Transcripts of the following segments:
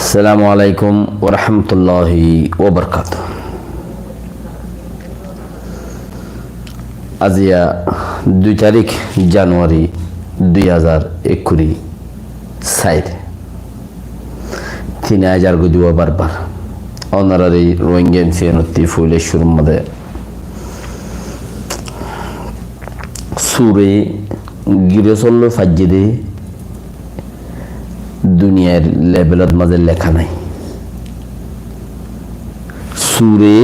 আসসালামু আলাইকুম ওয়া রাহমাতুল্লাহি ওয়া বারাকাতুহু। আজিয়া 2 তারিখ জানুয়ারি 2021 সাইড 3000 গুজুয়া বারবার অনারারি রোহিঙ্গা সিয়ানতি ফুলে শুরুমদে সুরে গিরসল্ল ফাজ্জিদে দুনিয়ার লেভেলত মাঝে লেখা নাই। সুরে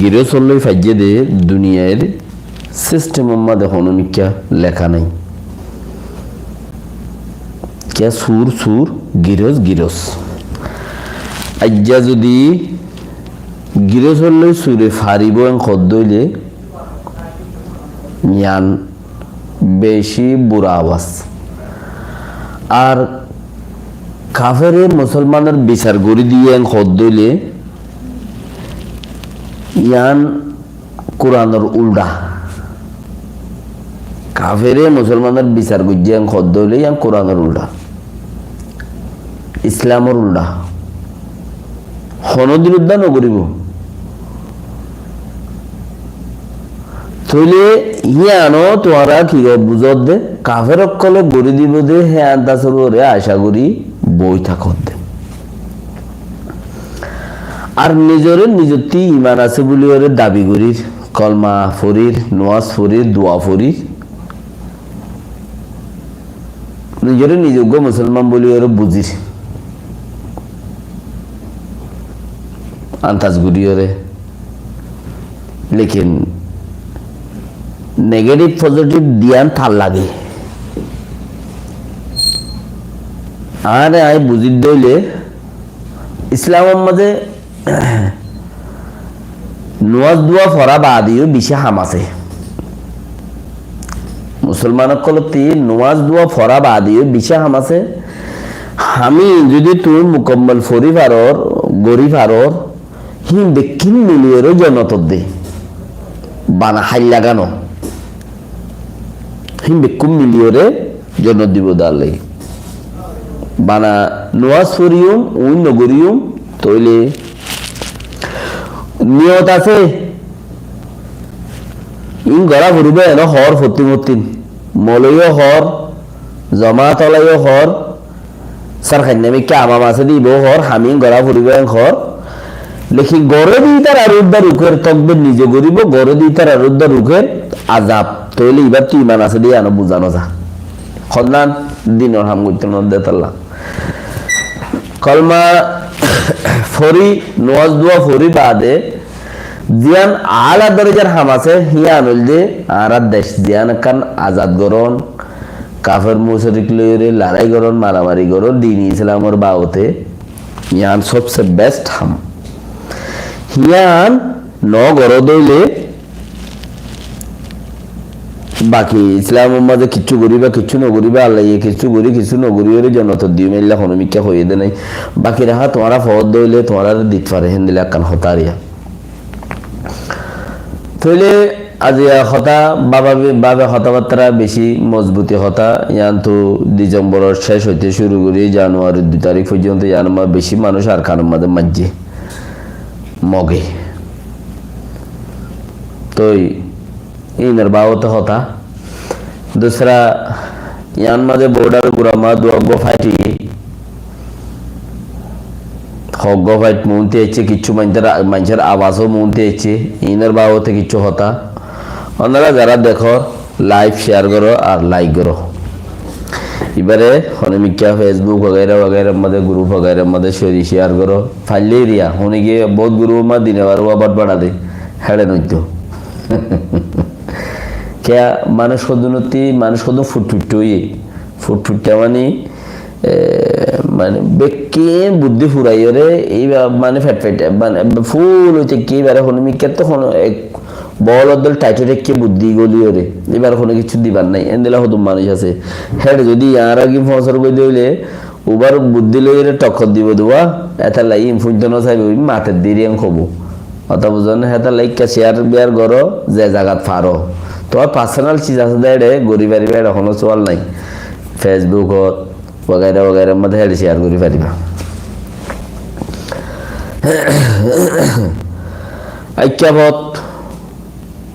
গিরসল্ল ফাজ্জিদে দুনিয়ার সিস্টেম মাঝে হনুমিকা লেখা নাই। কে সুর সুর গিরস গিরস আজ্জা যদি গিরসল্ল সুরে ফারিব খদ্দইলে ইয়ান বেশি বুড়া আওয়াজ আর কাফেরে মুসলমানের বিচার করে দিয়ে খদ্দইলে ইয়ান কোরআনের উল্টা। কাফেরে মুসলমানের বিচার গুজিয়ে খদ্দইলে ইয়ান কোরআনের উল্টা, ইসলামের উল্টা। হনদির উদ্যান নগরিব তৈলে ইয়ানো তোরা কি বুঝত দে কাফের অকলে গড়ি দিব দে হ্যাঁ আন্দাজর ওরে আশা করি বই থাকত দে। আর নিজরে নিজতি ইমান আছে বলি ওরে দাবি করির কলমা ফরির নোয়াজ ফরির দোয়া ফরির নিজরে নিজজ্ঞ মুসলমান বলি ওরে বুঝির আন্দাজ করি ওরে। লেকিন নেগেটিভ পজিটিভ দিয়ান থাল লাগে আর আই বুঝি দইলে ইসলামের মাঝে নোয়াজ দোয়া ফরা বাদিও বিশে হাম আছে। মুসলমানের কলতি নোয়াজ দোয়া ফরা বাদিও বিশে হাম আছে। আমি যদি তুই মুকম্মল ফরি ফারর গরি ফারর হিম বেক্ষিন মিলিয়েরও জনত দে বানা হাই লাগানো হিম বেকুম মিলিয়রে জনত দিব দালে বানা নোয়াজ ফরিউম উন নগরিউম তইলে নিয়ত আছে ইন গড়া ফুরিবে এন হর ফতি মতিন মলয়ও হর জমা তলাইও হর সারখান্যামিকে আমাম আছে দিব হর হামি গড়া ফুরিবে হর দেখি গড়ে দি তার আরুদ্দা রুখের তকবে নিজে গরিব গড়ে দি তার আরুদ্দা রুখের আজাব তইলে এবার তুই ইমান আছে দিয়ে আনো বুঝানো যা খন্দান দিনর হাম করতে নদ্দেতাল্লাহ কলমা ফরি নোয়াজ দোয়া ফরি বাদে জিয়ান আলা দরজার হাম আছে হিয়া আনল যে আর দেশ জিয়ান কান আজাদ গরন কাফের মুশরিক লইরে লড়াই গরন মারামারি গরন দিন ইসলামের বাওতে ইয়ান সবচেয়ে বেস্ট হাম হিয়ান ন গর দইলে বাকি ইসলামের মাঝে কিছু করিবা কিছু নগরিবা আল্লাহ কিছু করি কিছু নগরিওরে জনত দিও মেলা হনমিকা হয়ে দে নাই বাকি রাহা তোমারা ফদ দইলে তোমারা দিত পারে হেন্দিলে কান হতারিয়া তইলে আজিয়া হতা বাবা হতাবার্তা বেশি মজবুতি হতা ইয়ান তো ডিসেম্বরের শেষ হইতে শুরু করি জানুয়ারির 2 তারিখ পর্যন্ত ইয়ান বেশি মানুষ আর কানের মাঝে মাঝে মগে তই ইনের বাওতে হতা दूसरा यान माजे बॉर्डर गुरामा दुआगो फाइटी हगो फाइट मुंते एचे किच्छु मानचर आवाजो मुंते एचे इनर बावते किच्छु होता ओनारा যারা দেখো লাইভ শেয়ার করো আর লাইক করো। এবারে হনমিকা ফেসবুক वगैरह वगैरह মধ্যে গ্রুপ वगैरह মধ্যে শেয়ার করো ফাইলে রিয়া হনি গিয়ে বহুত গ্রুপ মা দিনে বার আবার বাড়া দে হেড়ে নইতো क्या मानुष पद्धति मानुष पद्धति फुटफुटा मानी माने बेके बुद्धि फुराई रे माने फेट माने फुल होते की बारे हनमिका तो हन एक बल दल टाइटो রেখে বুদ্ধি গলি রে এবার কোনো কিছু দিবার নাই এন্দেলা হতো মানুষ আছে হেড যদি আর আগে ফসর কই দিলে ওবার বুদ্ধি লইরে টক্কর দিব দোয়া এটা লাই ফুজনো চাইবে মাঠের দিরিয়াং খবো অত বুঝন হেতা লাইক শেয়ার বিয়ার গরো যে জায়গা ফারো তোমার পার্সোনাল চিজ আছে দেড়ে গরিবারি বেড় এখনো চল নাই ফেসবুক वगैरह वगैरह मध्य शेयर करी पारिबा। ঐক্যবত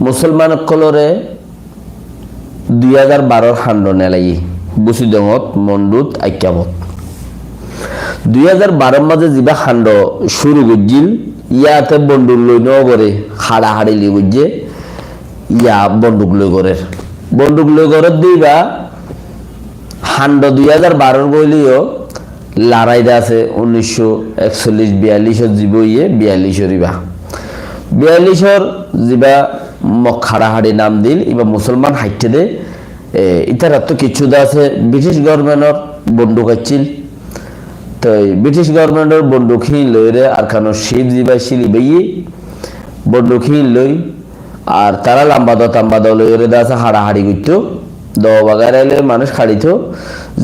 মুসলমান কলরে 2012 খান্ড নেলাই বুসিদঙত মন্ডুত ঐক্যবত 2012 মাঝে যিবা খান্ড শুরু গজ্জিল ইয়াতে বন্দুক লই নগরে হাড়াহাড়ি লি গজ্জে ইয়া বন্দুক লই গরের দিবা খান্ড 2012 গইলিও লড়াইটা আছে 1941-42 জীব ইয়ে 42 ইবা 42 যিবা মক হাড়াহাড়ি নাম দিল ইবা মুসলমান হাইটে দে ইতার তো কিছু দা আছে ব্রিটিশ গভর্নমেন্টর বন্দুক আছিল তো ব্রিটিশ গভর্নমেন্টর বন্দুক হি লইরে আর খানো শিব যিবা শিলি বইয়ে বন্দুক হি লই আর তারা লাম্বা দ লইরে দা আছে হাড়াহাড়ি গইতো দ বাগারাইলে মানুষ খাড়িত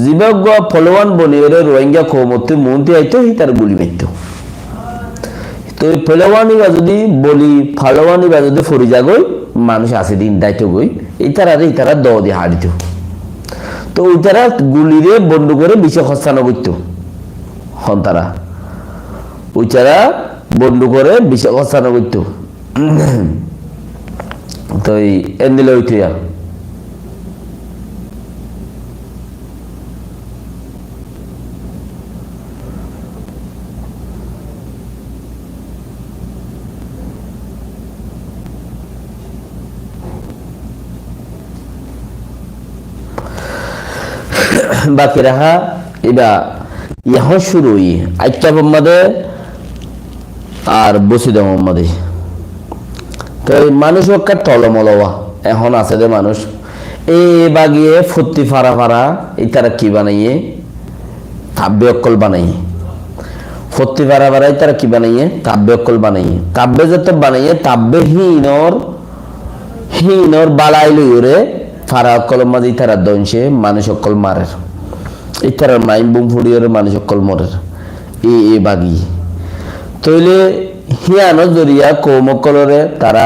জীবক ফলোয়ান বনিরে রোহিঙ্গা কৌমতে মন্ত্রী আইতো হি তার গুলি মারতো তো ফলোয়ানি বা যদি বলি ফালোয়ানি বা যদি ফরি যাগই মানুষ আসে দিন দায়িত্ব গই ইতারা দ দিয়ে হাড়িত তো ওইতারা গুলিরে বন্ধু করে বিশে খস্তানো করতো হন্তারা ওইতারা বন্ধু করে বিশে খস্তানো করতো তো এন্দিলে ওইতুয়া বাকি রাহা এবা ইহা শুরু আইটা মোহাম্মদে আর বসিদ মোহাম্মদে তো মানুষ একটা টলমলওয়া এখন আছে যে মানুষ এই বাগিয়ে ফুর্তি ফারা ইতারা কি বানাইয়ে কাব্য অক্কল বানাইয়ে ফুর্তি ফারা ইতারা কি বানাইয়ে কাব্য অক্কল বানাইয়ে কাব্য যত বানাইয়ে কাব্যে হীনর বালাই লইরে ফারা অক্কলের মাঝে ইতারা দংশে মানুষ অক্কল মারের ইতারার মাইম বুম ফুড়িয়ে মানুষ অক্কল মরের এ বাগি তইলে হিয়ানো জরিয়া কৌমকলরে তারা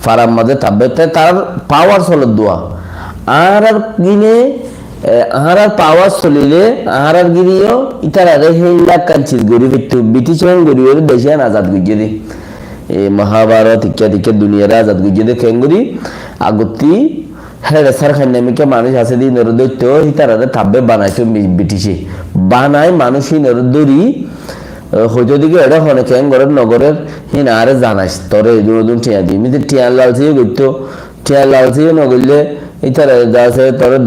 ফারাম মাঝে তাব্বে তার পাওয়ার চলত দোয়া আর গিনে আর পাওয়ার চলিলে আর গিরিও ইতারারে হেলা কাঞ্চিত গড়ি ফিরত ব্রিটিশ গড়িয়ে দেশে আজাদ গুজিয়ে দে এ মহাভারত ইত্যাদিকে দুনিয়ার আজাদ গুজিয়ে দে কেঙ্গুরি আগতি হ্যাঁ সার খান্নামিকে মানুষ আছে দিন দৈত্য হিতারারে তাব্বে বানাইতো ব্রিটিশে বানায় মানুষ দরি হয়তো দিকে এটা হনে কেন ঘরের নগরের হিন আরে জানাইস তোরে দুদিন টিয়া দিই মিতে টিয়া লালচিও করতো টিয়া লালচিও নগরলে ইতারে যাচ্ছে তোরে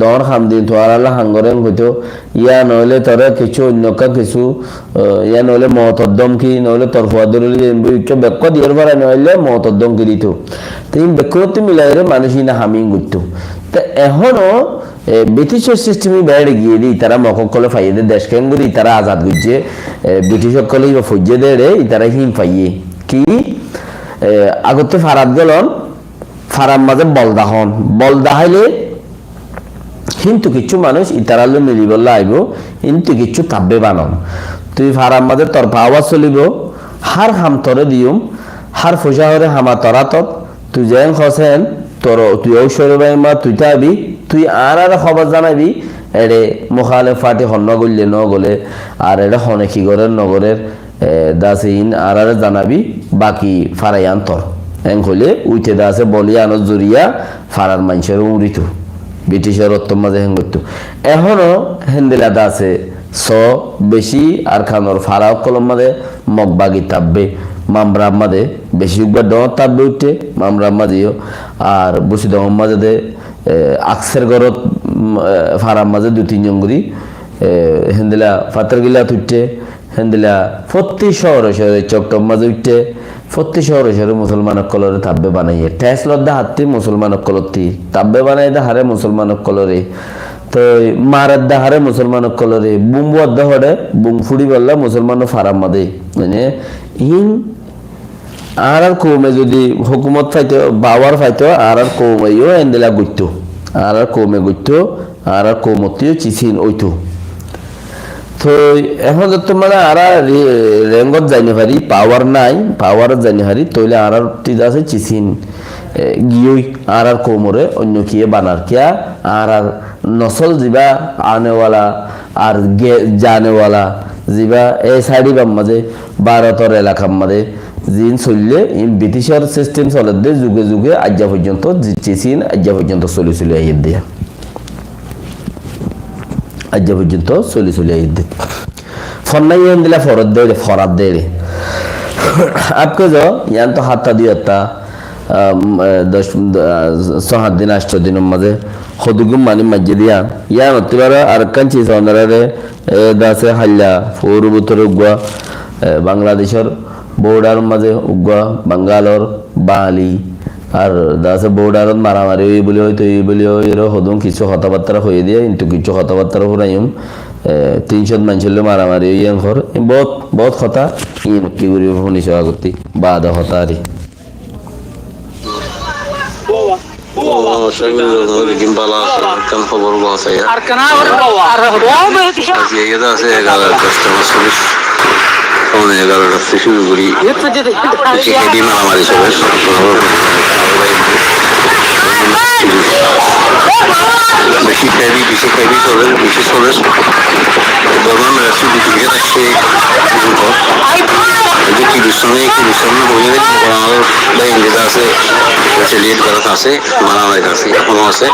দর খাম দিন তোয়ারালা হাঙ্গরেন হইতো ইয়া নইলে তোরে কিছু অন্যকা কিছু ইয়া নইলে মতদ্দম কি নইলে তোর ফুয়াদুরলি বেক্ক দিয়ার পরে নইলে মতদ্দম কি দিত তিন বেক্কতে মিলাইরে মানুষ ইনা হামিং করতো তা এখনো ব্রিটিশের সিস্টেমে বাইরে গিয়ে দিই তারা মকলে ফাইয়ে দে দেশ কেন করি তারা আজাদ করছে ব্রিটিশ সকলে ফজ্জে দে রে তারা হিম ফাইয়ে কি আগতে ফারাদ গেলন ফারাম মাঝে বলদা হাইলে কিন্তু কিছু মানুষ ইতারালে মিলিবল্লা আইব কিন্তু কিছু কাব্যে বানন তুই ফারাম মাঝে তোর পাওয়া চলিব হার হাম তরে দিউম হার ফসা হরে হামা তরা তত তুই যেন খসেন তোর তুই ঔষধ মা তুই তাবি তুই আর খবর জানাবি এড়ে মুখালে ফাটি হন্ন গলে ন গলে আর এটা হনে কি গরের নগরের দাসিন আর জানাবি বাকি ফারাই আন্তর এং হইলে উইতে দাসে বলিয়া আনো জুরিয়া ফারার মানুষের উড়িত ব্রিটিশের অত্তম মাঝে হেন করতো এখনো হেন্দিলা দাসে বেশি আর খানোর ফারা কলম মাঝে মগবাগি তাববে মামরার মাঝে বেশি একবার ডর তাববে উঠে মামরার মাঝেও আর বসি দমের মাঝে আকসের গরত ফারার মাঝে 2-3 জন করি হেন্দিলা ফাতার গিলা তুইটে হেন্দিলা প্রতি শহরে চকটম মাঝে উঠতে প্রতি শহরে মুসলমান কলরে তাব্বে বানাইয়ে ঠেস লদ্দা হাতি মুসলমান কলতি তাব্বে বানাই দা হারে মুসলমান কলরে তো মারার দা হারে মুসলমান কলরে বুম বদ্দা হরে বুম ফুড়ি বললা মুসলমান ফারাম মাদে মানে ইন আর কৌমে যদি হুকুমত ফাইতো বাবার ফাইতো আর কৌমেও এন্দেলা গুইতো আর কৌমে গুইতো আর কৌমতিও চিচিন ওইতো তো এখন যত মানে আর রেঙ্গত যাইনি পারি পাওয়ার নাই পাওয়ার যাইনি পারি তইলে আর আছে চিচিন গিয়ে আর কৌমরে অন্য কিয়ে বানার কিয়া আর নসল যা আনেওয়ালা আর জানেওয়ালা জিবা এই সাইডি বাম মাঝে ভারতের এলাকার মাঝে জিন চললে ব্রিটিশের সিস্টেম চলে দিয়ে যুগে যুগে আজ্জা পর্যন্ত চীন আজ্জা পর্যন্ত চলে আইয়ে দিয়ে আজ্জা পর্যন্ত চলে আইয়ে দিয়ে ফন্নাই দিলা ফরাত দেড়ে আপকে যাও ইয়ান তো হাতটা দিয়ে 6 দিন 8 দিনের মাঝে সদুগুম মানি মাঝে দিয়া ইয়ান হতে পারে আর কাঞ্চি সন্দারে দাসে হাল্লা ফোর বুতরে উগুয়া বাংলাদেশের বর্ডার মাঝে উগুয়া বাঙ্গালোর বালি আর দাসে বর্ডারত মারামারি বলি হয়তো এই বলি এর হদুম কিছু কথাবার্তা হয়ে দিয়ে কিন্তু কিছু কথাবার্তা হরাইম 300 মানুষের মারামারি ইয়ান ঘর বহুত কথা ইন কি করি শুনিছ আগতি বাদ হতা আরি Gimbala kan খবর আছে আর কানা আর আজকে এটা আছে 11:10 মাসুলিশ কোন 11:00 থেকে শুরু করি এই মারামারি চলে বেশি খাবি চলে গরম রাখছি দিকে আসছে কি বিশ্বনে হয়ে ইংরেজ আছে রেসিলিয়েট করা আছে মারামারি আছে এখনো আছে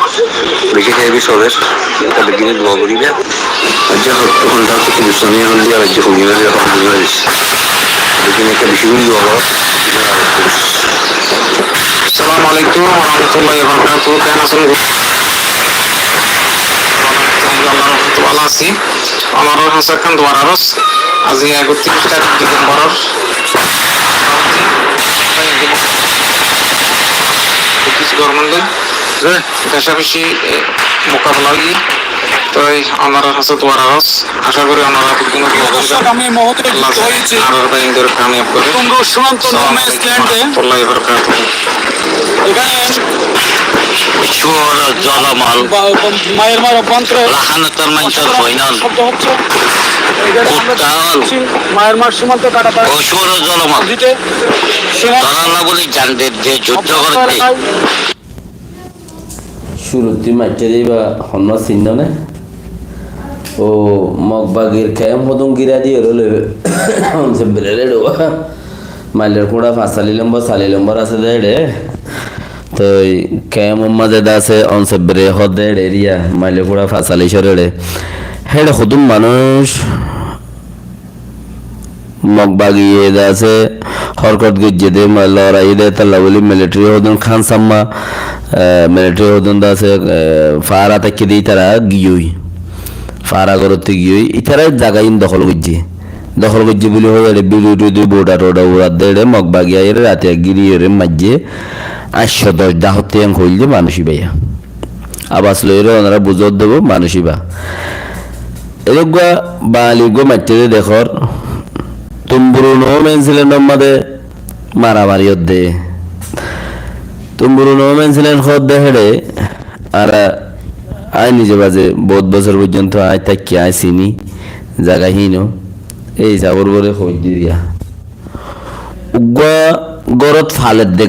বেশি খাবি চলে তাহলে দিনে দোয়া করি না আজ ঘন্টা কি বিশ্বনে হলে আর যে হয়ে গেলে একটা বেশি করে দোয়া করো আসসালামু আলাইকুম ওয়া রাহমাতুল্লাহি ওয়া বারাকাতুহু কেমন আছেন ভালো আছি আমার হাসান খান দোয়ারারস আজ 31 ডিসেম্বরের গভর্নমেন্ট দেশাবেশি মোকাবেলা তো আমার হাসান দোয়ারারস আশা করি আমরা আমি মহোদয় হয়েছি কামিয়াব করে তোমরা সীমান্ত নোম্যান্সল্যান্ডে এখানে জলমাল মায়ের মারা বন্ত্রে লাহানতার মানুষের বইনাল শব্দ হচ্ছে মায়ের মার সীমান্ত কাটাতে অসুর জলমাল দিতে তারা বলি জানদের যে যুদ্ধ করতে শুরুতে মাইটে দিবা হন্ন চিহ্ন না ও মগবাগির খেম হদম গিরা দিয়ে রলে বেড়ে দেবো মাইলের কোড়া 5 নম্বর আছে দেড়ে তো খেম মাঝে আছে অনসে বেড়ে হদে এরিয়া মাইলের কোড়া 5 সরে হেড হদম মানুষ মগবাগিয়ে আছে হরকত গিয়ে দে লড়াই দে তাল্লা বলি মিলিটারি হদন খান সাম্মা মিলিটারি হদন আছে ফারা তাকে দিই তারা গিয়েই ফারা করতে গিয়ে ইতারা জায়গায় দখল করছে বলে হয়ে বিরুদ্ধে বোর্ডার ওরা দেড়ে মগবাগিয়া এর রাতে গিরিয়ে মাঝে 810 দাহতে হইল যে মানুষই ভাইয়া আবাস লইরে ওনারা বুঝত দেব মানুষই বা এরকম বালিগো মাঠে দেখর তুমবুরু নো মেনছিলেন মাদে মারামারি দে তুমবুরু নো মেনছিলেন খদ দেহেড়ে আর আই নিজে বাজে বহুত বছর পর্যন্ত আয় থাকি আয় চিনি জায়গা হিনো এই যাবর বলে হই দিয়া গরত ফালের দে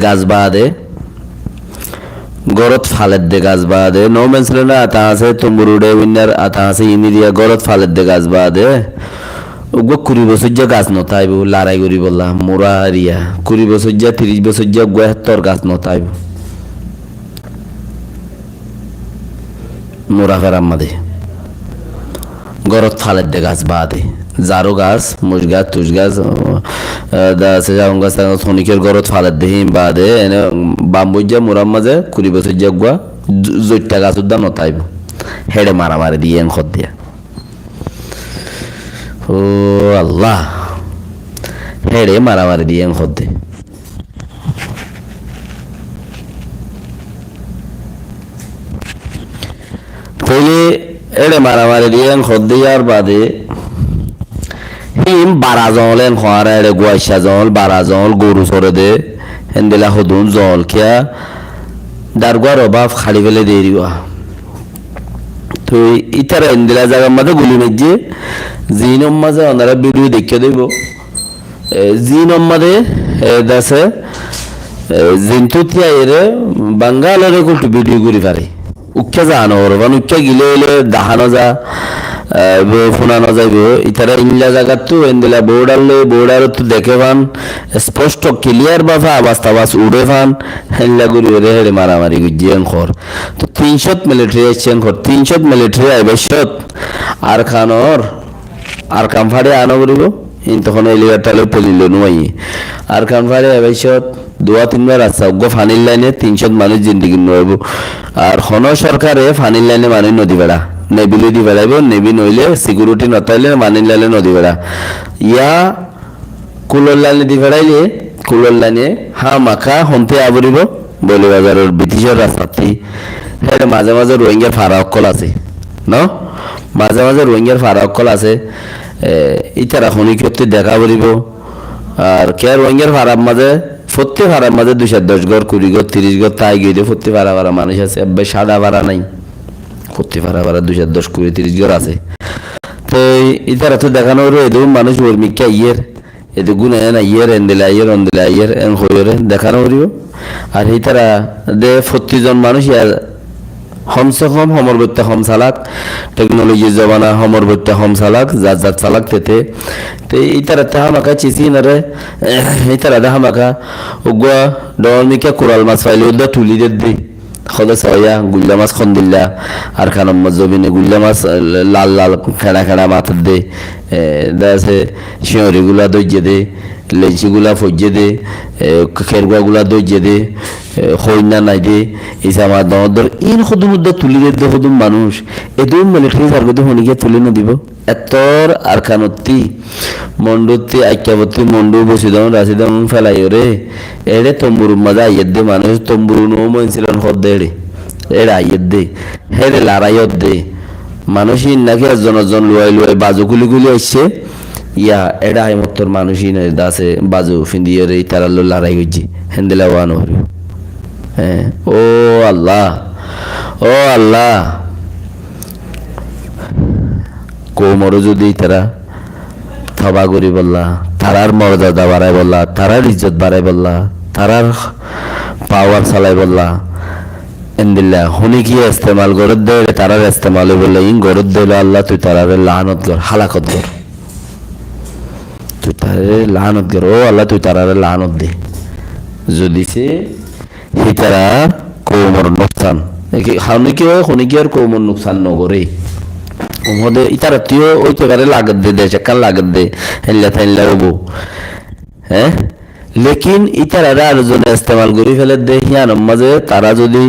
গাছ বাদে নো মেনছিলেন আতা আছে তুমবুরুডে উইনার আতা আছে ইনি দিয়া গরত ফালের দে গাছ বাদে উগ্র 20 বছর যা গাছ নতাইব লড়াই করি বললাম মোরা হারিয়া 20 বছর যা 30 বছর যা তোর গাছ নতাইব মোরা ফেরাম মাদে গরত ফালের দে গাছ বাদে জারো গাছ মুজ গাছ তুষ গাছ আছে যাওন গাছ শনিকের গরত ফালের দেহিম বাদে এনে বাম্বুজা মোরাম মাঝে 20 বছর যা গুয়া জৈটা গাছ উদ্যান নতাইব হেডে মারামারি দিয়ে খত দিয়া ও আল্লাহ হেডে মারামারি দিয়ে খত দে পহলে এড়ে মারামারি দিয়ে খত দেওয়ার বাদে হিম 12 জলেন খোয়ারা এড়ে গুয়াইশা জল 12 জল গরু সরে দে হেন্দেলা হদুন জল খেয়া দারগুয়ার অভাব খালি ফেলে দিয়ে দিবা তো ইতারা হেন্দেলা জায়গার মাঝে গুলি মেজে জিনম মাঝে ওনারা ভিডিও দেখে দেব জিনম মাঝে দাসে জিনতুতিয়া এর বাঙ্গালের একটু ভিডিও করি পারে উচ্চা জানো ওরবান উচ্চা গিলে এলে দাহানো যা ফুনানো যাইব ইতারা ইংলা জায়গা তো এন্দিলা বোর্ডার তো দেখে পান স্পষ্ট ক্লিয়ার বাফা আবাস তাবাস উড়ে পান হেল্লা গুরি রে হেড়ে মারামারি গুজিয়েন খর তো 300 মিলিটারি আসছেন খর 300 মিলিটারি আইবেশত আর খানর আর কামফাড়ে আনো করিব তখন এলিগাটালে পলিল নুয়াই আর কামফাড়ে আইবেশত 2-3 বার রাস্তা গো ফানির লাইনে 300 মানুষ জিন্দিগি নইব আর খন সরকারে ফানির লাইনে মানুষ নদী বেড়া নেবি নদী বেড়াইব নেবি নইলে সিকিউরিটি নতাইলে মানির লাইনে নদী বেড়া ইয়া কুলোর লাইনে দি বেড়াইলে কুলোর লাইনে মাখা হন্তে আবরিব বলি বাজারের ব্রিটিশের রাস্তাটি হেরে মাঝে মাঝে রোহিঙ্গার ফারা অকল আছে ন মাঝে মাঝে রোহিঙ্গার ফারা অকল আছে ইতারা খনি করতে দেখা পড়িব আর কে রোহিঙ্গার ফারার মাঝে প্রত্যেক ফারার মাঝে 210 ঘর 20 ঘর 30 ঘর তাই গিয়ে প্রত্যেক ফারা মানুষ আছে সাদা ভাড়া নাই প্রত্যেক ফারা 210 20 30 ঘর আছে তো ইতারা তো দেখানো এদু মানুষ বর্মিকা ইয়ের এদু গুনে না ইয়ের এন্দিলা ইয়ের অন্দিলা ইয়ের এন হইরে দেখানো করিব আর ইতারা দে 40 জন মানুষ কমসে কম হমর বইতে হম চালাক টেকনোলজি জমানা হমর বইতে হম চালাক যাত চালাক তেতে তো ইতারা তাহা মাকা চিসি নারে ইতারা দেখা মাকা উগুয়া ডরমিকা কোরাল মাছ পাইলে উদ্দা তুলি দি খদা সয়া গুল্লা মাছ খন্দিল্লা আর খানম জমিনে গুল্লা মাছ লাল লাল খেড়া খেড়া মাথার দে দাসে শিয়রি গুলা দইজে দে লেচি গুলা ফজে দে খেরগুয়া গুলা দইজে দে হইনা নাই দে ইসামা দর ইন খুদুম উদ্দা তুলি দে খুদুম মানুষ এদুম মিলিটারি সার্গত হনিকে তুলি না দিব এতর আর খানত্তি মন্ডুতি আইক্যাবতী মন্ডু বসিদম রাশিদম ফেলাই রে এড়ে তম্বুর মজা আইয়ের দে মানুষ তম্বুর নো মনছিলেন হদ দে এড়ে আইয়ের দে হেড়ে লড়াইয়ত দে মানুষই নাকি জন লুয়াই বাজু গুলি আসছে ইয়া এড়া হাইমত্তর মানুষই না দাসে বাজু ফিন্দিয়ে রে তারা লড়াই হইছি হেন্দেলা ওয়ান হরি হ্যাঁ ও আল্লাহ কোমরও যদি তারা থবা করি বললা তারার মর্যাদা বাড়াই বললা তারার ইজ্জত বাড়াই বললা তারার পাওয়ার চালাই বললা এন্দিল্লা হুনি কি ইস্তেমাল গরদ দে তারার ইস্তেমাল বললা ইন গরদ দিল আল্লাহ তুই তারারে লানত কর হালাকত কর তুই তারারে লানত কর ও আল্লাহ তুই তারারে লানত দে যদি সে হি তারা কোমর নোকসান হাউনি কি হয় হুনি কি আর কোমর নোকসান নগরে ওমদে ইতারা তুই ওই প্রকারে লাগত দে দেশে কান লাগত দে হেল্লা থাইল্লা রবো হ্যাঁ লেকিন ইতারা আর জন ইস্তেমাল করি ফেলে দে হিয়ান মাঝে তারা যদি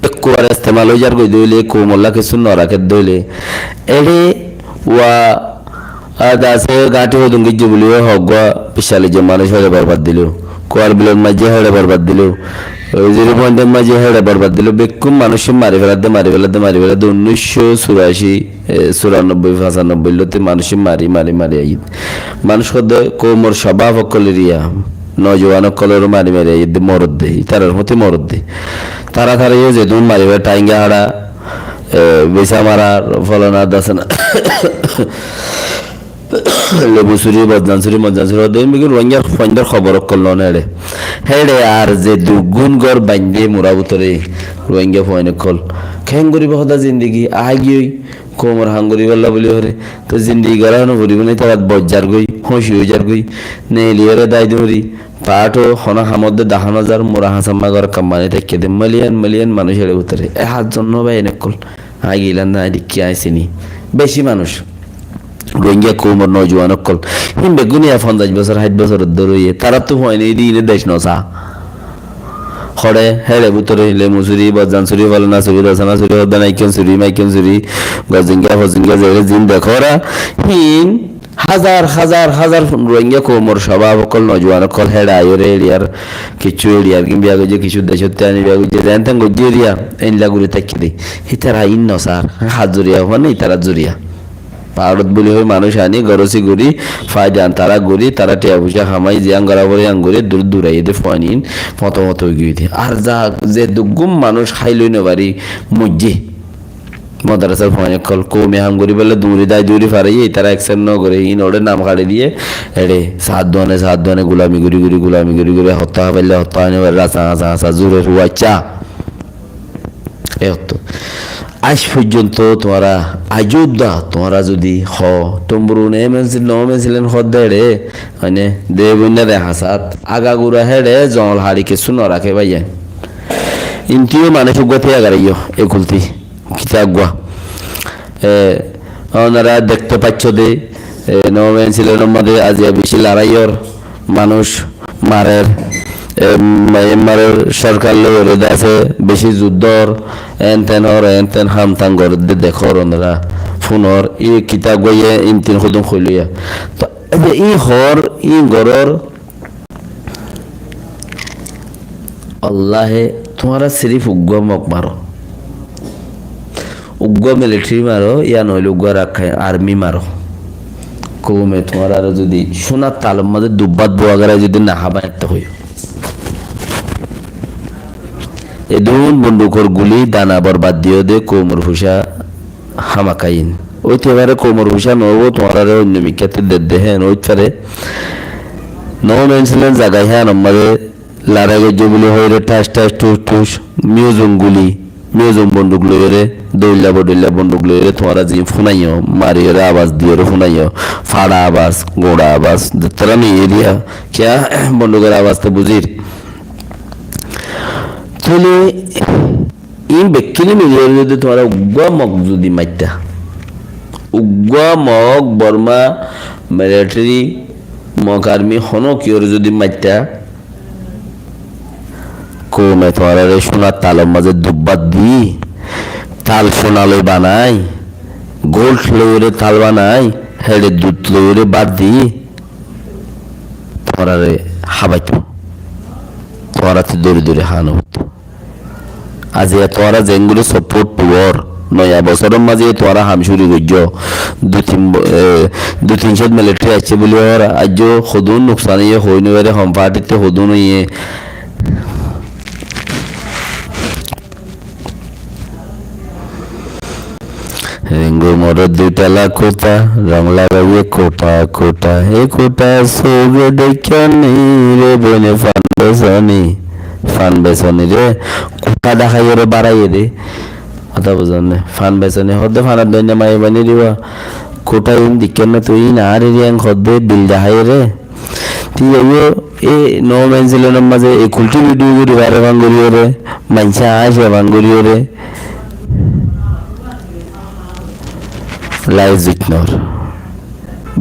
একবার ইস্তেমাল হয়ে যার কই দইলে কোমল্লা কিছু নরাকে দইলে এড়ে ওয়া দাসে গাঁটি হদুন গিয়ে বলিও হগা পিছালি যে মানুষ হয়ে বরবাদ দিল কোয়ার বিলন মাঝে হেড়ে বরবাদ দিল ওই 0.1 মাঝে হেড়ে বরবাদ দিল বেকুম মানুষ মারি ফেলাতে 1984 94 লতে মানুষ মারি আই মানুষ কোমর স্বভাব কলেরিয়া নজওয়ান কলের মারি আই মরদ দে তারার মতে মরদ দে তারা যে তুমি মারিবে টাইঙ্গা হাড়া বেসা মারার ফলনা দাসনা লেবুসুরি বদনানসুরি মজানসুরি রোহিঙ্গার ফন্ডার খবর করলো না হেড়ে আর যে দুগুণ গড় বান্ধে মোরাবুতরে রোহিঙ্গা ফয়নে কল খেং করিব সদা জিন্দিগি গিয়ে কোমর হাঙ্গরি বললা বলি হরে তো জিন্দিগি গড়া হনো ভরিব নাই তার বজ্জার গই হসি হইজার গই নেলিয়রে দায় ধরি পাঠও হনা হামদে 10,000 মোরা হাসাম্মা গড় কাম্মানে থেকে দে মিলিয়ন মানুষ হেড়ে উতরে হাত জন্য বা এনে কল গিলান না দিকে আইসিনি বেশি মানুষ রোহিঙ্গা কোমর নজওয়ান কল হিম বেগুনিয়া 50 বছর 60 বছর ধরে তারা তো হয়নি দিনে দেশ নসা খড়ে হেড়ে বুতরে লেমুসুরি বজানসুরি বলনা সুরি রসনা সুরি হদানাইকেন সুরি মাইকেন সুরি গজিঙ্গা ফজিঙ্গা জেলে জিন দেখরা হিন হাজার রোহিঙ্গা কোমর স্বভাব কল নজওয়ান কল হেড়ে আয়রে এরিয়ার কিছু এরিয়ার কিংবা গজে কিছু দেশতে আনি গজে জানতেন গজে এরিয়া এনলা গুরি তাকি দে হিতারা ইন নসার হাত জুরিয়া মানে তারা জুরিয়া পাহাড়ত বলি হয়ে মানুষ আনি গরসি গড়ি ফায়দান তারা গড়ি তারা টিয়া পয়সা খামাই জিয়াং গড়া বলে আঙ্গুরে দূরাই এদের ফয়নিন মতো গিয়ে দিয়ে আর যা যে দুগুম মানুষ খাইলই নবারি মজ্জে মাদ্রাসার ফয়নে কল কমে হাঙ্গুরি বলে দূরি ফারাই তারা একসেন ন করে ইন ওদের নাম কাটে দিয়ে এড়ে সাত দোয়ানে গুলামি গুড়ি হত্যা পাইলে হত্যা আনে রাসা জোরে হুয়া চা এ হতো আজ পর্যন্ত তোমরা আযোধ্যা তোমরা যদি হ টম্বরু নেমেছিলেন হদ্দেড়ে মানে দেবন্যা দেখা সাত আগাগুড়া হেড়ে জল হাড়িকে শুনো রাখে ভাইয়া ইন্টিও মানে সুগতে আগারাইও এ খুলতি কিতাগুয়া ওনারা দেখতে পাচ্ছ দে নমেছিলেন মধ্যে আজ বেশি লড়াইয়র মানুষ মারের মারের সরকার লোক আছে বেশি যুদ্ধর এন তেন হামতাং গর দেখর ওনারা ফোনর ই কিতাব গইয়ে ইনতিন খুদুম খুলিয়া তো ই হর ই গরর আল্লাহে তোমারা সিরিফ উগ্র মক মারো উগ্র মিলিটারি মারো ইয়া নইলে উগ্র রাখায় আর্মি মারো কমে তোমার আরো যদি সোনার তালম মধ্যে দুব্বাত বোয়াগারা যদি না হাবা একটা হই এদুন বন্দুকর গুলি দানা বরবাদ দিও দে কোমর হুসা হামাকাইন ওই তেবারে কোমর হুসা নব তোমার আরো অন্য বিখ্যাত দেহেন ওই তারে নৌ মেনছিলেন জায়গায় হ্যাঁ নম্বরে লারাগে জবুলি হইরে ঠাস ঠাস টুস টুস মিউজিয়াম বন্দুক লইরে দৌল্লা বন্দুক লইরে তোমারা যে ফুনাইও মারিয়ে আওয়াজ দিয়ে ফুনাইও ফাড়া আওয়াজ গোড়া আওয়াজ তারা নি এরিয়া ক্যা বন্দুকের আওয়াজ তো বুঝির তাহলে এই ব্যক্তিনি মিলিয়ে যদি তোমার উগ্র মগ যদি মাইতা উগ্র Magh Burma military Magh army হনো কিওর যদি মাইতা কমে তোমার সোনার তালের মাঝে দুব্বাত দি তাল সোনালে বানাই গোল্ড লইরে তাল বানাই হেড়ে দুধ লইরে বাদ দি তোমার হাবাইতো তোমার দৌড়ে দৌড়ে হানো হতো আজ তোরা যেগুলো সাপোর্ট পুয়ার নয়া বছরের মাঝে তোরা হামশুরি গজ্য দু তিনশো মিলিটারি আছে বলে আর আজ সদুন নোকসান ইয়ে হই নইরে হোম পার্টিতে সদুন ইয়ে রিঙ্গু মোড়ের দুইটালা কোটা রং লাগাইয়ে কোটা কোটা হে কোটা সোগে দেখে নি রে বনে ফান বেসনি রে কোটা দেখাইয়ে রে বাড়াইয়ে রে কথা বুঝান ফান বেসনি হদ্দে ফানার দৈন্য মাই বানি দিবা কোটা ইন দিকে না তুই না রে রিয়াং হদ্দে বিল দেখাইয়ে রে ঠিক আছে এ নো মেনছিলেন মাঝে এই কুলটি ভিডিও করে বাইরে ভাঙ্গুরিও রে মাইসা আসে ভাঙ্গুরিও রে লাই জিতনর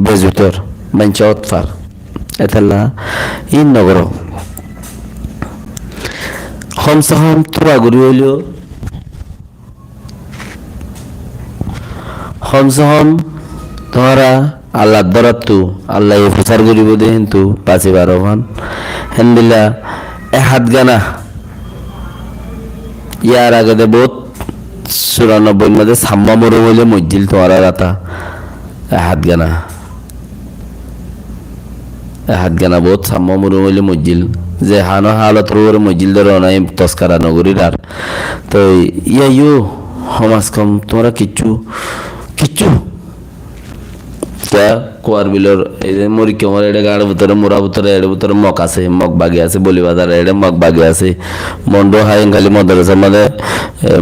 বেজুতর মানচা অতফার এতাল্লা ইন নগর কমসে কম তোরা ঘুরি হইলেও কমসে কম তোরা আল্লাহ দরাত্তু আল্লাহ প্রচার করিব দে কিন্তু পাঁচি বারো ভান হেন দিলা এ হাত গানা ইয়ার আগে দে বহুত 94 मध्ये সাম্মা মরু হইলে মজ্জিল তোরা রাতা হাত গানা বহুত সাম্মা মরু হইলে মজ্জিল যে হানো হালত রোর মজ্জিল ধরে নাই তস্কারা নগরীর আর তো ইউ সমাজ কম তোমরা কিচ্ছু কোয়ার বিলর এই যে মরি কেমন এটা গাড় ভিতরে মোরা ভিতরে এর ভিতরে মগ আছে মগ বাগে আছে বলি বাজার এর মগ বাগে আছে মন্ডো হাইং খালি মদরসার মধ্যে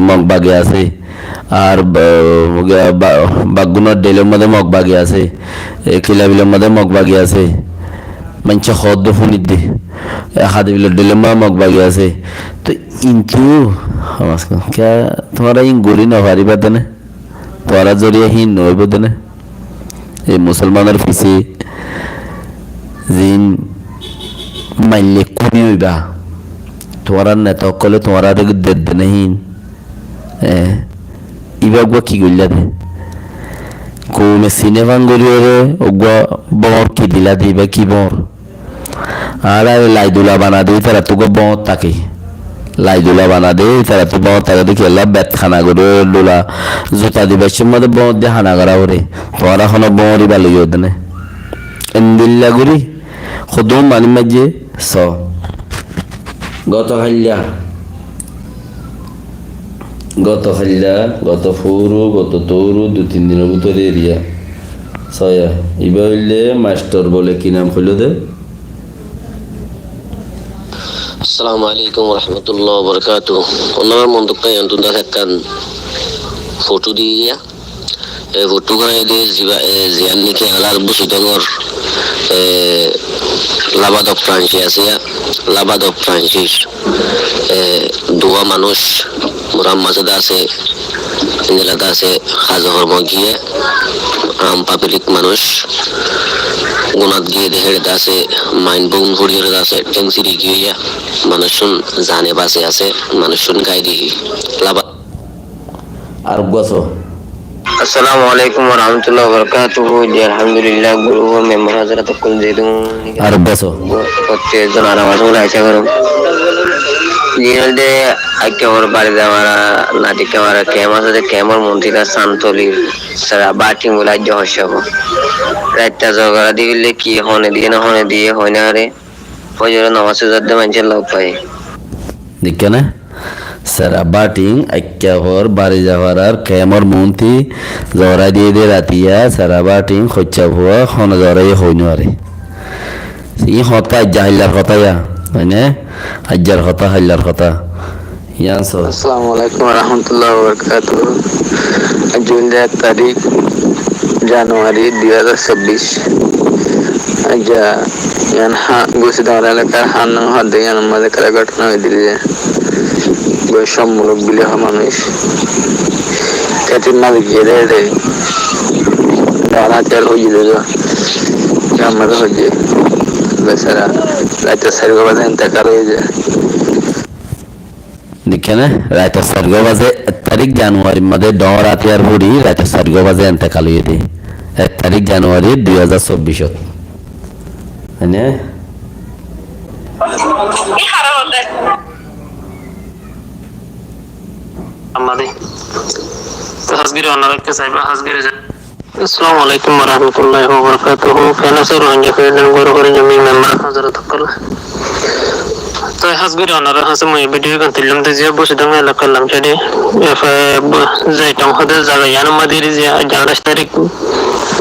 মগ বাগে আছে আর বাগুনার ডেলের মধ্যে মগ বাগে আছে কিলা বিলের মধ্যে মগ বাগে আছে মানছে হদ্দ ফুনিত দে হাত বিলের ডেলের মধ্যে মগ বাগে আছে তো কিন্তু কে তোমরা ইন গড়ি না পারিবা দেনে তোরা জড়িয়ে হিন নইব দেনে এই মুসলমানের পিছে জিন মাইলে কবি হইবা তোমার নেতা কলে তোমার দেদ নেহিন ইবা কি গইলা দে কৌমে সিনেমা গড়িয়ে ওগুয়া বর কি দিলা দিবা কি বর আর লাইদুলা বানা দিই তারা তোকে বর তাকে লাইদুলা বানা দে তারা তো বর তাকে দেখি এলা বেত খানা করে ডোলা জুতা দিবা সে মধ্যে বর দিয়ে হানা করা করে তোমার এখন বরই ভালো ইয়ে এন্দিল্লা গুড়ি খুদুম মানি মাঝে স গত খাইলা গত ফুরু গত তৌরু 2-3 দিনের ভিতরে এরিয়া সয়া ইবা হইলে মাস্টার বলে কি নাম হইল দে আসসালামু আলাইকুম ওয়া রাহমাতুল্লাহি ওয়া বারাকাতুহু ওনার মন্তব্য আন্তন দেখান ফটো দিয়ে এই ফটো করে দিয়ে জিয়ান নিকে আলার বসে ডঙ্গর লাবাদক ফ্রান্সি আছে লাবাদক ফ্রান্সিস দোয়া মানুষ মোরাম মাঝে আছে ইন্দিলাতে আছে হাজা হর্ম গিয়ে আম পাবলিক মানুষ গুণাত গিয়ে দেখে আছে মাইন বউন ভরিয়ে আছে টেংসিরি গিয়ে মানুষ শুন জানে বাসে আছে মানুষ শুন গাই দিই লাবা আর গছো আসসালামু আলাইকুম ওয়া রাহমাতুল্লাহি ওয়া বারাকাতুহু জি আলহামদুলিল্লাহ গুরু মেম্বার হাজরাত কুল যেদুন আর গছো হচ্ছে জনারা মাসুল আইসা করো জিলদে আইকে ওর বাড়ি যাওয়ারা নাটি কেমারা কেমা সাথে কেমর মন্ত্রীরা সান্তলি সারা বাটিং বলাই জহসব রাতটা জগরা দিলে কি হনে দিয়ে হয় না রে ফজর নামাজ যাতে মানুষের লোক পায় দেখে সারা বাটিং আইক্যাহর বাড়ি যাওয়ার আর কেমর মন্ত্রী জরা দিয়ে রাতিয়া সারা বাটিং খচ্চা ভুয়া খন জরাই হই নারে ই হতা জাহিলার কথা মানে আজ্জার কথা হাইলার কথা ইয়ানসো আসসালামু আলাইকুম ওয়া রাহমাতুল্লাহি ওয়া বারাকাতুহু জুন 1 তারিখ জানুয়ারি 2026 আজা ইয়ান গুছি দাঁড়া এলাকার হান্ন হাতে ইয়ান আমাদের কারা ঘটনা হয়ে দিলে বৈষম্যমূলক বিলে মানুষ কাটির না গিয়ে রে দাঁড়া তেল হয়ে দিল আমাদের হয়ে বেচারা রাতে সারি বাবা ইন্তেকাল হয়ে যায় দেখে রাতে সার্গো বাজে 1 তারিখ জানুয়ারি মধ্যে ডরাতে আর বুড়ি রাতে সার্গো বাজে ইন্তেকাল হয়ে দে 1 তারিখ জানুয়ারি 2024 মানে আমাদের তো হাজগিরি অন্যরাকে চাইবা হাজগিরি আসসালামু আলাইকুম ওয়া রাহমাতুল্লাহি ওয়া বারাকাতুহু ফেনাসর রোহিঙ্গা ফেডারেশন গরগরি জমি মেম্বার হযরত আক্কাল তো হাজগিরি অন্যরা হাসে মই video kan tilim de je bos dang la kallam chade fa zaitam hode jaga yan madiri je 11 tarik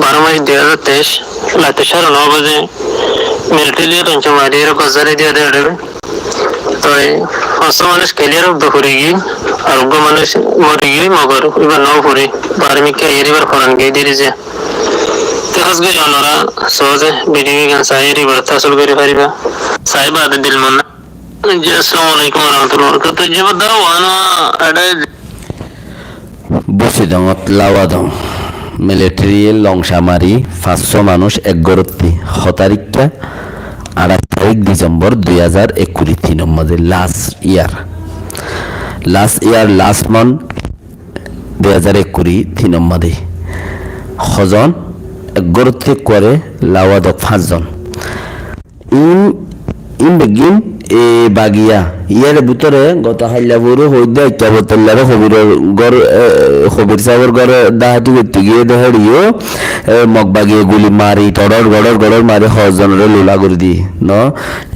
12 মাস 2023 রাতে 9:30 বাজে মিলিটারি রঞ্চমারি এর গজারে দিয়ে দেবে তো মানুষ ক্লিয়ার দুপুরে গিয়ে আরোগ্য মানুষ মরে গিয়ে মগর এবার নাও পড়ে বার্মিকে এরিবার ফরান গিয়ে দিয়েছে তেহাসগে জানারা সহজে ভিডিও গান সাইরি বার্তা আসল করে পারিবা সাইবা আদে দিল মন জি আসসালামু আলাইকুম ওয়া রাহমাতুল্লাহি ওয়া বারাকাতুহু জি বদাও আনা আডাই বসে দঙত লাওয়া দং মিলিটারি লংসামারি 500 মানুষ এক গরত্তি হতারিকা 28 তারিখ ডিসেম্বর 2021 3 নম্বরে লাস্ট ইয়ার লাস্ট মান্থ 2021 3 নম্বরে খজন এক গরত্তি করে লাওয়াদক 5 জন ইন বেগিন এ বাগিয়া ইয়ার ভিতরে গত হাইলাপুরে হইদে একটা বোতলার খবির সাহেবের ঘরে ডাহাতি করতে গিয়ে দেখাড়িও মগ বাগিয়ে গুলি মারি গড়র মারি হজনের লোলা করে দি ন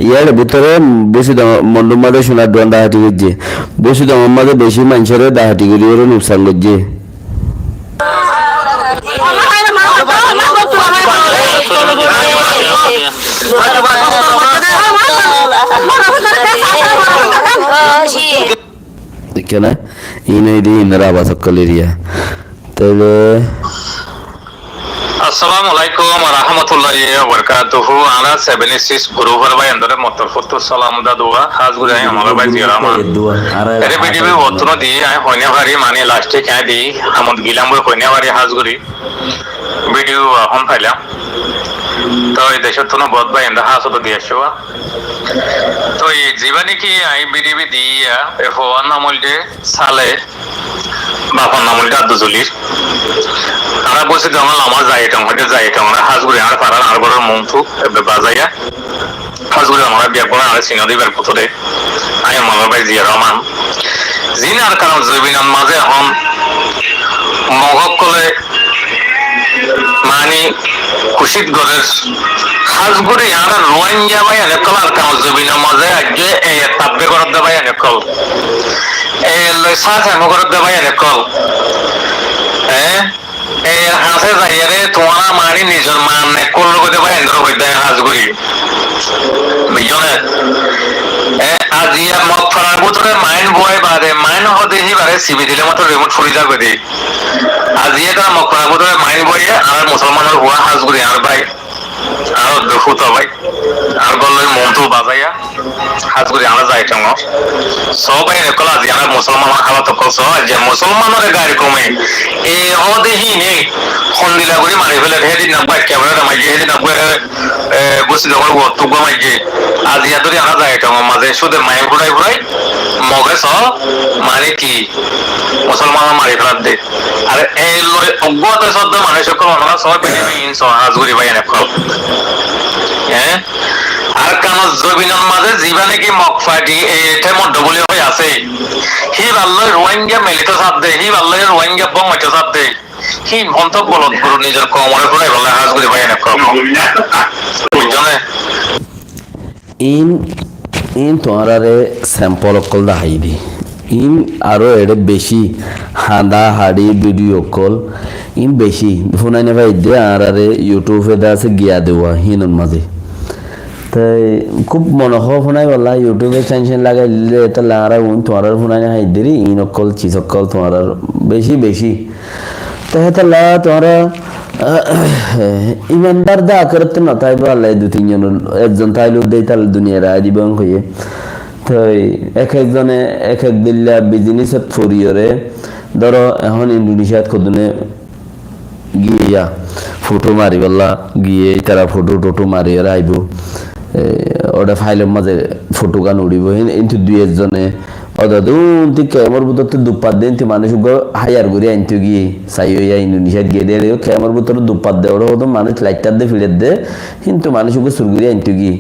ইয়ার ভিতরে বেশি মন্ডুর মাঝে সোনার দোয়ান ডাহাতি করছে বেশি দামের মাঝে বেশি মানুষের ডাহাতি করি ওরা নুকসান করছে দেখে না ইনারা বাসকল এরিয়া তাহলে আসসালামু আলাইকুম ওয়া রাহমাতুল্লাহি ওয়া বারাকাতুহু আনা 76 গ্রুপের ভাই এন্ডরে মতরফত সালাম দা দোয়া খাস গুরে আমার ভাই জিরামা এর ভিডিও অতনো দি আই হইনা ভারি মানে লাস্টে কে দি আমদ গিলাম হইনা ভারি হাজ গুরি ভিডিও হন ফাইলাম তো এই দেশত তো বহুত ভাই এন্ডা হাসত দি আসবা তো এই জীবনে কি আই ভিডিও দিয়া এ ফোন নামলতে সালে বাপন নামলতে আদুজলির আমরা বসে তো আমার যাইতাম আমরা হাজগুড়ি আমরা পাড়ার আর বড় মন্থু বাজাইয়া হাজগুড়ি আমরা বিয়া করে আর সিংহদ্বীপের পুতুলে আমি মামার ভাই জিয়া রহমান জিন আর কারণ জৈবিনার মাঝে এখন মগক কলে মানে খুশিত গড়ের হাজগুড়ি আর রোহিঙ্গা ভাই অনেক কল আর কারণ জৈবিনার মাঝে আজকে এই তাব্বে করার দেবাই অনেক কল এই সাথ হেমো করার দেবাই অনেক কল হ্যাঁ এই হাসে যাইয়ারে তোমার মারি নিজের মানে কোন করতে পারে এন্দ্র হইতে হাজগুড়ি বুঝলে আজি মত ফরার ভিতরে মাইন বয় বাদে মাইন হতে হি বারে সিবি দিলে মতো রিমোট ফুরি যাবে দি আজ ইয়ে তারা মক্কা বোধ মাইন বইয়ে আর মুসলমানের হুয়া হাজ করি আর ভাই আর ফুত ভাই আর গল্লে মন্ত্র বাজাইয়া হাজ করি আমরা যাই কেন সবাই কলা যে আমরা মুসলমান হালাত কলস যে মুসলমানের গাড়ি কমে এই অদেহি নেই খন্দিলা করে মারি ফেলে হেদিন না বাইক ক্যামেরা মাইকে হেদিন না বসে যখন তুগ মাইকে আজ ইয়া ধরে আমরা যাই কেন মাঝে শুধু মায়ের ঘুরাই ঘুরাই মগে স মানে কি মুসলমান মারি ফেলার দে আর এই অজ্ঞত শব্দ মানুষ সকল আমরা সবাই পেয়ে হাজ করি ভাই এনে ফল হ্যাঁ আর কানো জবিনের মাঝে জীবনে কি মকফাটি এতে মধ্যে বলে হয়ে আছে হি আল্লাহ রোহিঙ্গা মেলিত সাথ দে হি আল্লাহ রোহিঙ্গা বমাইত সাথ দে হি মন্তব্য বলত গুরু নিজের কমরে করে বলে হাজ করি ভাই এনে ফল বুঝছনে ইন তোমারে স্যাম্পল অকল দেখাই দি ইন আরো এর বেশি হাঁদা হাড়ি ভিডিও কল ইন বেশি ফোনাই না ভাই দে আর ইউটিউবে দা আছে গিয়া দেওয়া হিনর মাঝে তাই খুব মনে হয় ফোনাই বললা ইউটিউবে টেনশন লাগাইলে তাহলে আর তোমার ফোনাই না হাই দেরি ইন অকল চিসকল তোমার বেশি বেশি তাই তাহলে তোমার ইমানদার দা করতে না তাই বললাই দু তিনজন একজন তাইলে দেই তাহলে দুনিয়ার আজীবন হয়ে তাই এক একজনে এক এক দিল্লা বিজনেসত ফরিয়রে ধরো এখন ইন্দোনেশিয়াত কদনে গিয়া ফটো মারি বললা গিয়ে তারা ফটো টোটো মারি আর আইব ওটা ফাইলের মাঝে ফটো গান উড়িব কিন্তু দুই একজনে অদাদুন ক্যামর ভিতর দুপাত দেন মানুষ হায়ার করে আনতে গিয়ে চাই হইয়া ইন্দোনেশিয়াত গিয়ে দিয়ে ক্যামর ভিতর দুপাত দে ওরা হতো মানুষ লাইটার দিয়ে ফিরে দে কিন্তু মানুষ সুর করে আনতে গিয়ে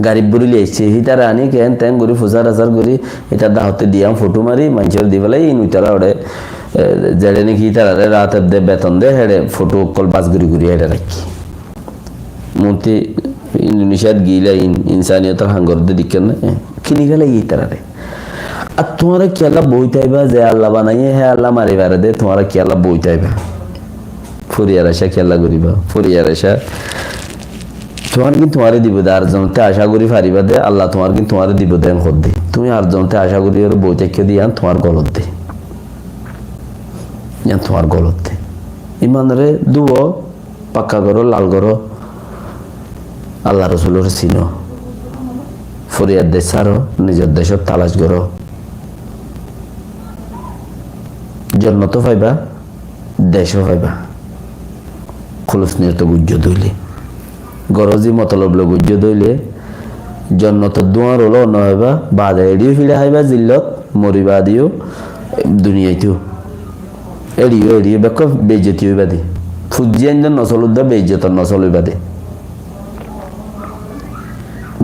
গাড়িব বড়ি লিয়েছে হি তারা আনি কেন তেন করি ফুসার আসার করি এটা দাহতে দিয়াম ফটো মারি মানুষের দি পেলাই ইন তারা ওরে যেড়ে নাকি তারা রাতের দে বেতন দে হেড়ে ফটো কল বাস ঘুরি ঘুরি হেড়ে রাখি মূর্তি ইন্দোনেশিয়াত গিলা ইনসানিয়তের হাঙ্গর দিয়ে দিকেন না কিনি গেলে ই তারা রে আর তোমারা কি আল্লাহ বই তাইবা যে আল্লাহ বানাইয়ে হ্যাঁ আল্লাহ মারিবারে দে তোমারা কি আল্লাহ বই তাইবা ফরিয়ার আশা খেলা করিবা ফরিয়ার আশা তোমার কিন্তু তোমারে দিব দে আর জনতে আশা করি ফারিবা দে আল্লাহ তোমার কিন্তু তোমারে দিব দেন খদ দে তুমি আর জনতে আশা করি ওর বই থেকে দিয়ে তোমার গলত দে তোমার গলত দে ইমানরে দুও পাক্কা করো লাল করো আল্লাহ রসুলের চিনো ফরিয়ার দেশ ছাড়ো নিজের দেশত তালাশ করো জন্নত পাইবা দেশও পাইবা খলুস নিয়ত গুজ্জ দইলে গরজি মতলব লোক গুজ্জ দইলে জন্নত দুয়ার হলো অন্য হইবা বাদে এড়িও ফিরে হাইবা জিল্লত মরিবা দিও দুনিয়াইতেও এড়িও বেক বেজতি হইবা দি ফুজিয়ান নচলুদা বেজতর নচল হইবা দে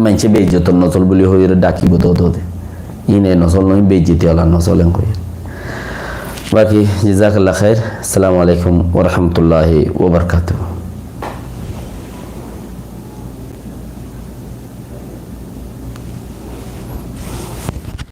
মানুষে বেজতর নচল বলি হয়ে ডাকিব তো ইনে নচল নয় বেজতি আলা নচলেন হয়ে বাকি জাযাকাল্লাহ খাইর। আসসালামু আলাইকুম ওয়া রাহমাতুল্লাহি ওয়া বারাকাতুহু।